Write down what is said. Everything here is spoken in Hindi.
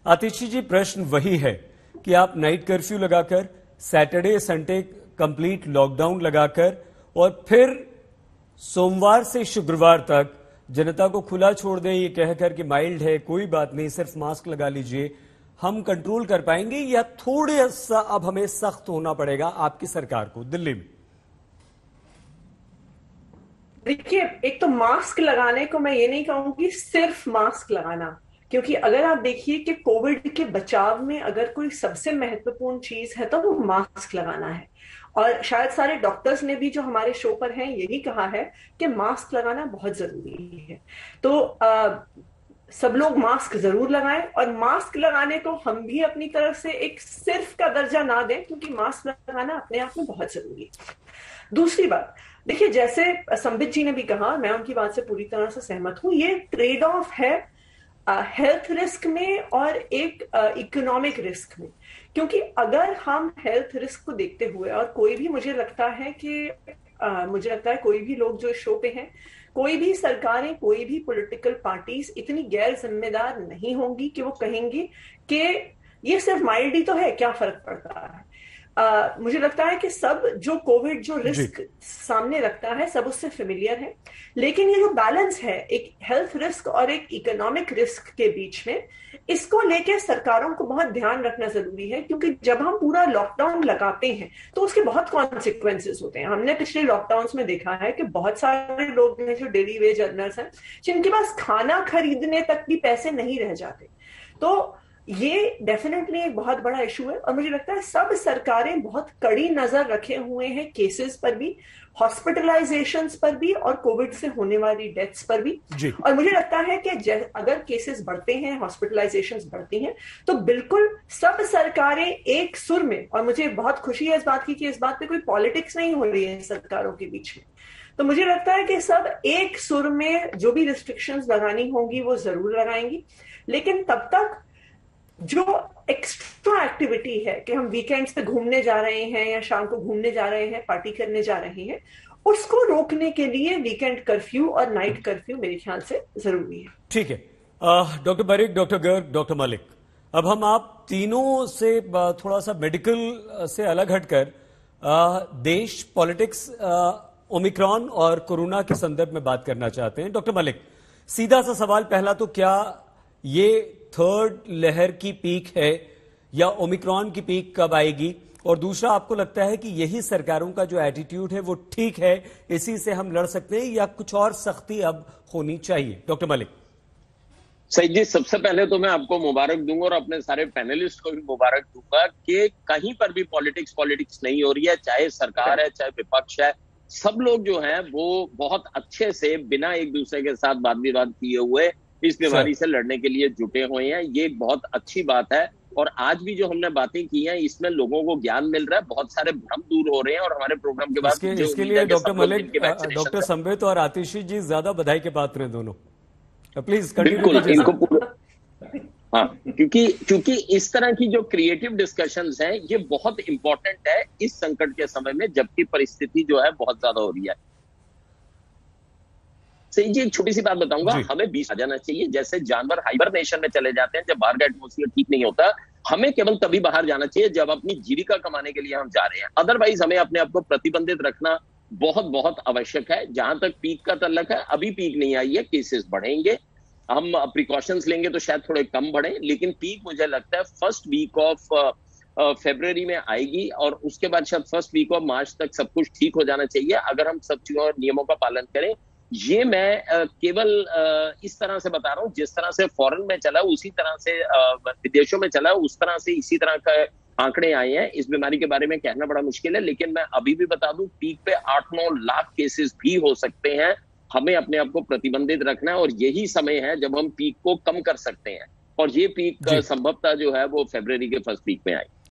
आतिशी जी, प्रश्न वही है कि आप नाइट कर्फ्यू लगाकर, सैटरडे संडे कंप्लीट लॉकडाउन लगाकर और फिर सोमवार से शुक्रवार तक जनता को खुला छोड़ दें ये कहकर कि माइल्ड है, कोई बात नहीं, सिर्फ मास्क लगा लीजिए, हम कंट्रोल कर पाएंगे या थोड़े सा अब हमें सख्त होना पड़ेगा आपकी सरकार को दिल्ली में? देखिए, एक तो मास्क लगाने को मैं ये नहीं कहूंगी सिर्फ मास्क लगाना, क्योंकि अगर आप देखिए कि कोविड के बचाव में अगर कोई सबसे महत्वपूर्ण चीज है तो वो मास्क लगाना है। और शायद सारे डॉक्टर्स ने भी जो हमारे शो पर हैं यही कहा है कि मास्क लगाना बहुत जरूरी है। तो सब लोग मास्क जरूर लगाएं, और मास्क लगाने को हम भी अपनी तरफ से एक सिर्फ का दर्जा ना दें, क्योंकि मास्क लगाना अपने आप में बहुत जरूरी है। दूसरी बात, देखिए, जैसे संबित जी ने भी कहा, मैं उनकी बात से पूरी तरह से सहमत हूं, ये ट्रेड ऑफ है हेल्थ रिस्क में और एक इकोनॉमिक रिस्क में। क्योंकि अगर हम हेल्थ रिस्क को देखते हुए, और कोई भी मुझे लगता है कोई भी लोग जो शो पे हैं, कोई भी सरकारें, कोई भी पॉलिटिकल पार्टीज इतनी गैर जिम्मेदार नहीं होंगी कि वो कहेंगी कि ये सिर्फ माइल्ड ही तो है, क्या फर्क पड़ता है। मुझे लगता है कि सब जो कोविड जो रिस्क सामने रखता है सब उससे फेमिलियर है। लेकिन ये जो बैलेंस है एक हेल्थ रिस्क और एक इकोनॉमिक रिस्क के बीच में, इसको लेके सरकारों को बहुत ध्यान रखना जरूरी है। क्योंकि जब हम पूरा लॉकडाउन लगाते हैं तो उसके बहुत कॉन्सिक्वेंसेस होते हैं। हमने पिछले लॉकडाउन में देखा है कि बहुत सारे लोग हैं जो डेली वेज अर्नर्स हैं, जिनके पास खाना खरीदने तक भी पैसे नहीं रह जाते। तो ये डेफिनेटली एक बहुत बड़ा इशू है, और मुझे लगता है सब सरकारें बहुत कड़ी नजर रखे हुए हैं केसेस पर भी, हॉस्पिटलाइजेशंस पर भी, और कोविड से होने वाली डेथ्स पर भी। और मुझे लगता है कि अगर केसेस बढ़ते हैं, हॉस्पिटलाइजेशंस बढ़ती हैं, तो बिल्कुल सब सरकारें एक सुर में, और मुझे बहुत खुशी है इस बात की कि इस बात पे कोई पॉलिटिक्स नहीं हो रही है सरकारों के बीच में। तो मुझे लगता है कि सब एक सुर में जो भी रिस्ट्रिक्शंस लगानी होंगी वो जरूर लगाएंगी। लेकिन तब तक जो एक्स्ट्रा एक्टिविटी है कि हम वीकेंड्स पे घूमने जा रहे हैं या शाम को घूमने जा रहे हैं, पार्टी करने जा रहे हैं, उसको रोकने के लिए वीकेंड कर्फ्यू और नाइट कर्फ्यू मेरे ख्याल से जरूरी है। ठीक है। डॉक्टर बरीक, डॉक्टर गर्ग, डॉक्टर मलिक, अब हम आप तीनों से थोड़ा सा मेडिकल से अलग हटकर देश, पॉलिटिक्स, ओमिक्रॉन और कोरोना के संदर्भ में बात करना चाहते हैं। डॉक्टर मलिक, सीधा सा सवाल पहला तो, क्या ये थर्ड लहर की पीक है या ओमिक्रॉन की पीक कब आएगी? और दूसरा, आपको लगता है कि यही सरकारों का जो एटीट्यूड है वो ठीक है, इसी से हम लड़ सकते हैं, या कुछ और सख्ती अब होनी चाहिए? डॉक्टर मलिक। सही जी, सबसे पहले तो मैं आपको मुबारक दूंगा और अपने सारे पैनलिस्ट को भी मुबारक दूंगा कि कहीं पर भी पॉलिटिक्स नहीं हो रही है, चाहे सरकार है चाहे विपक्ष है। सब लोग जो हैं वो बहुत अच्छे से बिना एक दूसरे के साथ वाद विवाद किए हुए इस बीमारी से लड़ने के लिए जुटे हुए हैं। ये बहुत अच्छी बात है। और आज भी जो हमने बातें की हैं इसमें लोगों को ज्ञान मिल रहा है, बहुत सारे भ्रम दूर हो रहे हैं। और हमारे प्रोग्राम के बाद इसके लिए डॉक्टर मलिक, डॉक्टर संबित और आतिशी जी ज्यादा बधाई के पात्र हैं दोनों। प्लीज बिल्कुल इनको पूरा, हाँ, क्योंकि इस तरह की जो क्रिएटिव डिस्कशंस हैं ये बहुत इंपॉर्टेंट है इस संकट के समय में, जबकि परिस्थिति जो है बहुत ज्यादा हो रही है। सही जी, एक छोटी सी बात बताऊंगा, हमें 20 आ जाना चाहिए। जैसे जानवर हाइबरनेशन में चले जाते हैं जब बाहर का एटमोस्फियर ठीक नहीं होता, हमें केवल तभी बाहर जाना चाहिए जब अपनी जीविका कमाने के लिए हम जा रहे हैं। अदरवाइज हमें अपने आप को प्रतिबंधित रखना बहुत बहुत आवश्यक है। जहां तक पीक का तल्लक है, अभी पीक नहीं आई है, केसेस बढ़ेंगे, हम प्रिकॉशंस लेंगे तो शायद थोड़े कम बढ़े, लेकिन पीक मुझे लगता है फर्स्ट वीक ऑफ फरवरी में आएगी, और उसके बाद शायद फर्स्ट वीक ऑफ मार्च तक सब कुछ ठीक हो जाना चाहिए अगर हम सब चीजों और नियमों का पालन करें। ये मैं केवल इस तरह से बता रहा हूँ, जिस तरह से फॉरेन में चला उसी तरह से विदेशों में चला उस तरह से इसी तरह का आंकड़े आए हैं। इस बीमारी के बारे में कहना बड़ा मुश्किल है, लेकिन मैं अभी भी बता दूं, पीक पे 8-9 लाख केसेस भी हो सकते हैं। हमें अपने आप को प्रतिबंधित रखना है, और यही समय है जब हम पीक को कम कर सकते हैं। और ये पीक संभवतः जो है वो फरवरी के फर्स्ट वीक में आए।